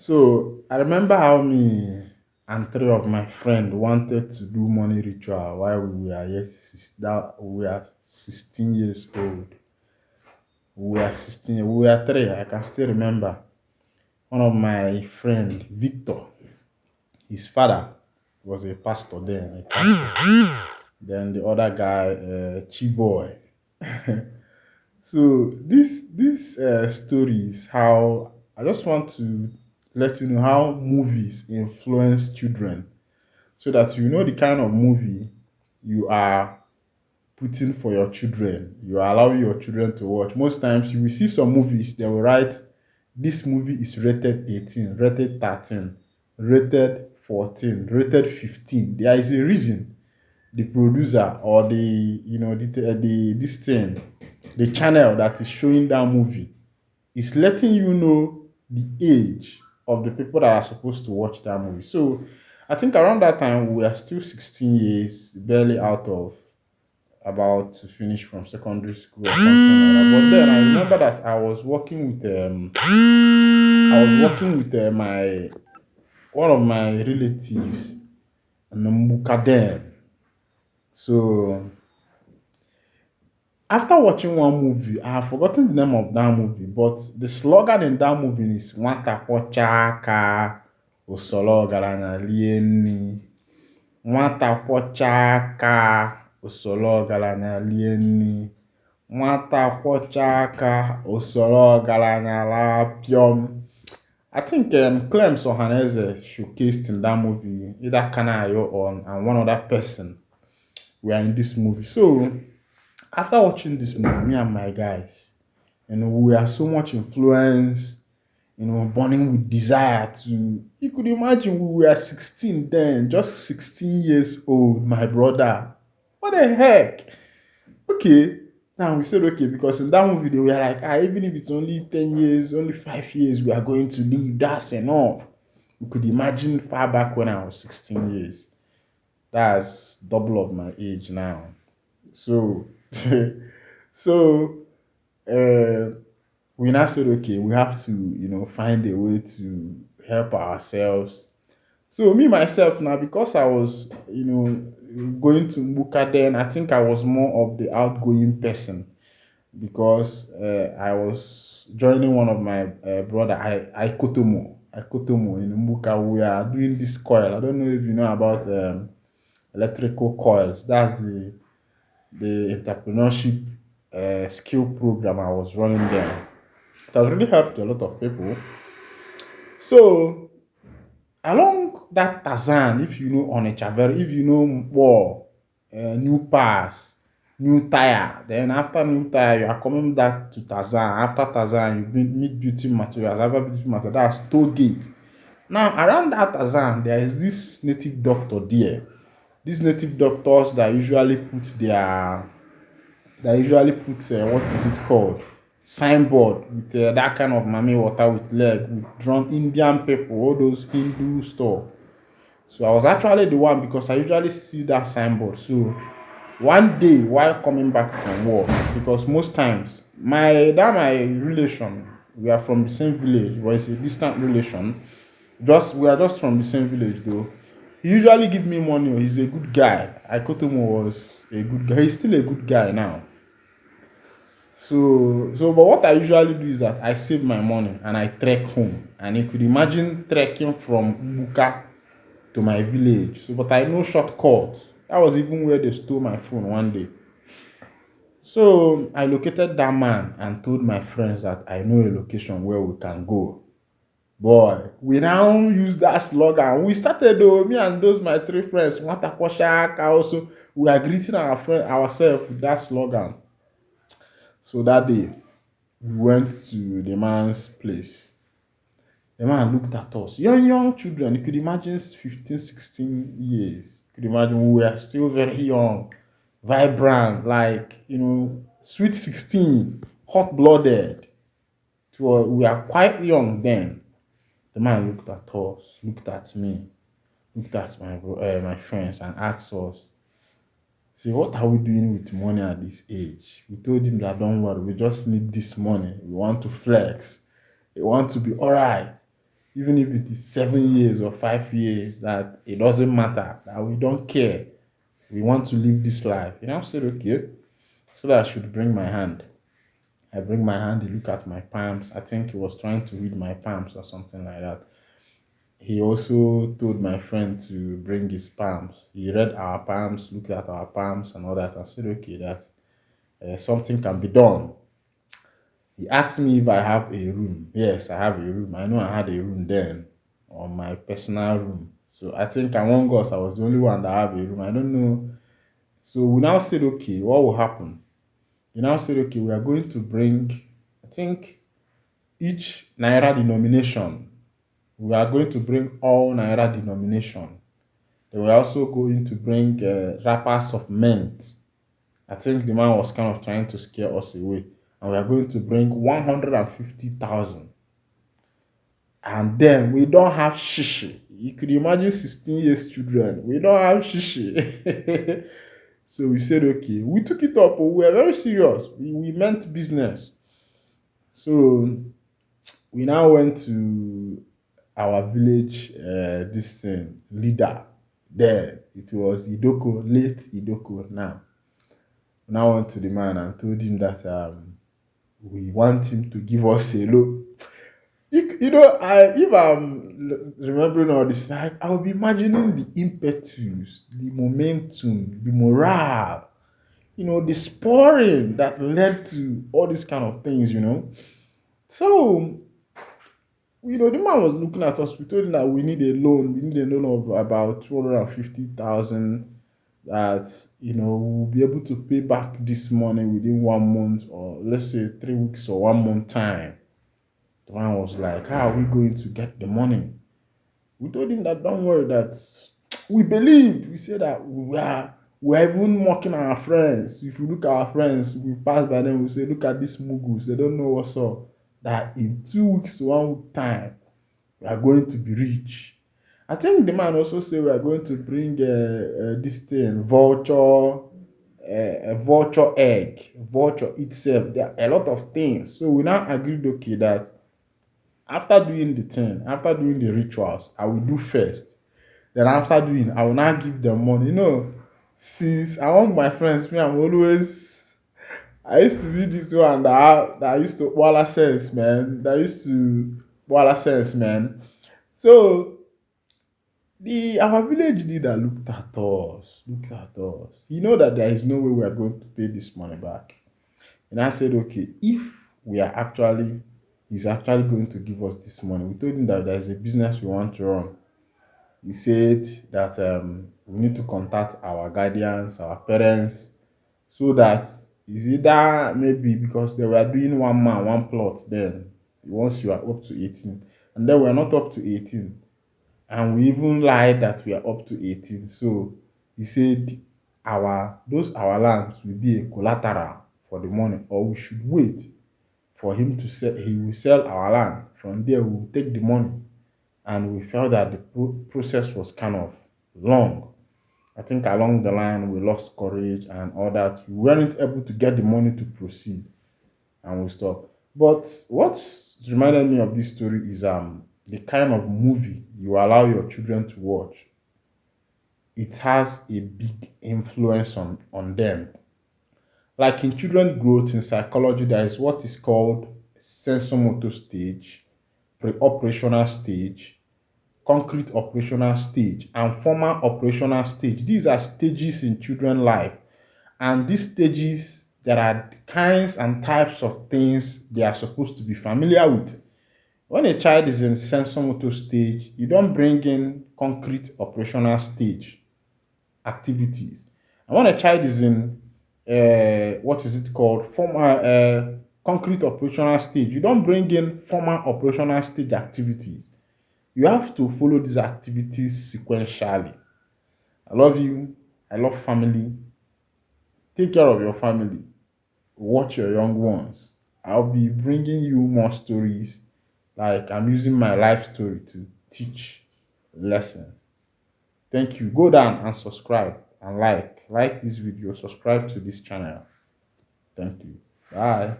So I remember how me and three of my friends wanted to do money ritual while we were that we were 16 years old. We were three. I can still remember one of my friend Victor. His father was a pastor then, a pastor. Then the other guy, Chiboy. So this story is how I just want to let you know how movies influence children, so that you know the kind of movie you are putting for your children. You are allowing your children to watch. Most times you will see some movies they will write this movie is rated 18, rated 13, rated 14, rated 15. There is a reason the producer or the this thing, the channel that is showing that movie is letting you know the age of the people that are supposed to watch that movie. So I think around that time we were still 16 years, barely out of about to finish from secondary school or something like that. But then I remember that I was working with my one of my relatives in Mbukaden. So after watching one movie, I have forgotten the name of that movie, but the slogan in that movie is Nwata Pochaka Osolo Garanya Lieni. Nwata Pochaka Osolo Garanya Lieni. Nwata Pochaka Osolo Garanya Lapiom. I think Clem Sohaneze showcased in that movie, either Kanayo or and one other person were in this movie. So after watching this movie, me and my guys, we are so much influenced, burning with desire to. You could imagine we were 16 then, just 16 years old, my brother. What the heck? Okay. Now we said okay because in that movie they were like, even if it's only 10 years, only 5 years, we are going to live. That's enough. You could imagine far back when I was 16 years. That's double of my age now. So, so uh, we now said, okay, we have to, find a way to help ourselves. So me myself now, because I was, going to Mbuka then, I think I was more of the outgoing person because I was joining one of my brother, I Kotomo in Mbuka. We are doing this coil. I don't know if you know about electrical coils. That's the entrepreneurship skill program I was running there. It has really helped a lot of people. So along that Tazan, if you know Onitsha, if you know Mpo, New Pass, New Tire, then after New Tire, you are coming back to Tazan. After Tazan, you meet beauty materials. After beauty materials, that's toll gate. Now, around that Tazan, there is this native doctor there. These native doctors that usually put what is it called, signboard with that kind of mami water with leg with drawn Indian people, all those Hindu stuff. So I was actually the one because I usually see that signboard. So one day while coming back from work, because most times my relation, we are from the same village, but it's a distant relation. Just we are just from the same village though. He usually give me money. He's a good guy. Ikotomo was a good guy. He's still a good guy now. But what I usually do is that I save my money and I trek home. And you could imagine trekking from Mbuka to my village. So, but I know shortcuts. That was even where they stole my phone one day. So I located that man and told my friends that I know a location where we can go. Boy, we now use that slogan. We started though, me and those my three friends, Matakwashaka also, we are greeting ourselves with that slogan. So that day, we went to the man's place. The man looked at us, young children. You could imagine 15, 16 years. You could imagine we were still very young, vibrant, like, sweet 16, hot blooded. We are quite young then. The man looked at us, looked at me, looked at my friends, and asked us, "See, what are we doing with money at this age?" We told him that don't worry, we just need this money. We want to flex. We want to be alright. even if it is 7 years or 5 years, that it doesn't matter, that we don't care. We want to live this life. You know, I said, okay, so that I should bring my hand. I bring my hand, he look at my palms. I think he was trying to read my palms or something like that. He also told my friend to bring his palms. He read our palms, looked at our palms and all that, and said, okay, that something can be done. He asked me if I have a room. Yes, I have a room. I know I had a room then on my personal room. So I think among us, I was the only one that have a room. I don't know. So we now said, okay, what will happen? We now said, okay, we are going to bring, I think, each Naira denomination. We are going to bring all Naira denomination. They were also going to bring wrappers of mint. I think the man was kind of trying to scare us away. And we are going to bring 150,000. And then we don't have shishi. You could imagine 16 years children. We don't have shishi. So we said, okay. We took it up. We were very serious. We meant business. So we now went to our village this leader. There it was Idoko, late Idoko now. We now went to the man and told him that we want him to give us a loan. If I'm remembering all this, like I'll be imagining the impetus, the momentum, the morale, the spurring that led to all these kind of things. So, the man was looking at us. We told him that we need a loan. We need a loan of about 250,000 that, we'll be able to pay back this money within 1 month, or let's say 3 weeks or 1 month time. The man was like, how are we going to get the money? We told him that don't worry, that we believed. We said that we're even mocking our friends. If you look at our friends, we pass by them, we say, look at these mugus, they don't know what's up. That in 2 weeks to 1 week time, we are going to be rich. I think the man also said we are going to bring this thing, a vulture egg, vulture itself. There are a lot of things. So we now agreed, okay, that after doing the rituals, I will do first. Then after doing, I will now give them money. Since among my friends, me, I used to be this one that used to walla sense, man. That used to walla sense, man. So the our village leader looked at us. He know that there is no way we are going to pay this money back. And I said, okay, if we are actually, he's actually going to give us this money. We told him that there is a business we want to run. He said that we need to contact our guardians, our parents, so that is either maybe because they were doing one man, one plot then, once you are up to 18. And then we're not up to 18. And we even lied that we are up to 18. So he said our lands will be a collateral for the money, or we should wait for him to sell. He will sell our land. From there, we will take the money. And we felt that the process was kind of long. I think along the line we lost courage and all that. We weren't able to get the money to proceed, and we stopped. But what reminded me of this story is the kind of movie you allow your children to watch. It has a big influence on them. Like in children growth in psychology, there is what is called sensomotor stage, pre-operational stage, concrete operational stage, and formal operational stage. These are stages in children life, and these stages, there are kinds and types of things they are supposed to be familiar with. When a child is in sensomotor stage, you don't bring in concrete operational stage activities. And when a child is in what is it called, formal concrete operational stage, you don't bring in formal operational stage activities. You have to follow these activities sequentially. I love you. I love family. Take care of your family. Watch your young ones. I'll be bringing you more stories. Like I'm using my life story to teach lessons. Thank you. Go down and subscribe and like this video. Subscribe to this channel. Thank you. Bye.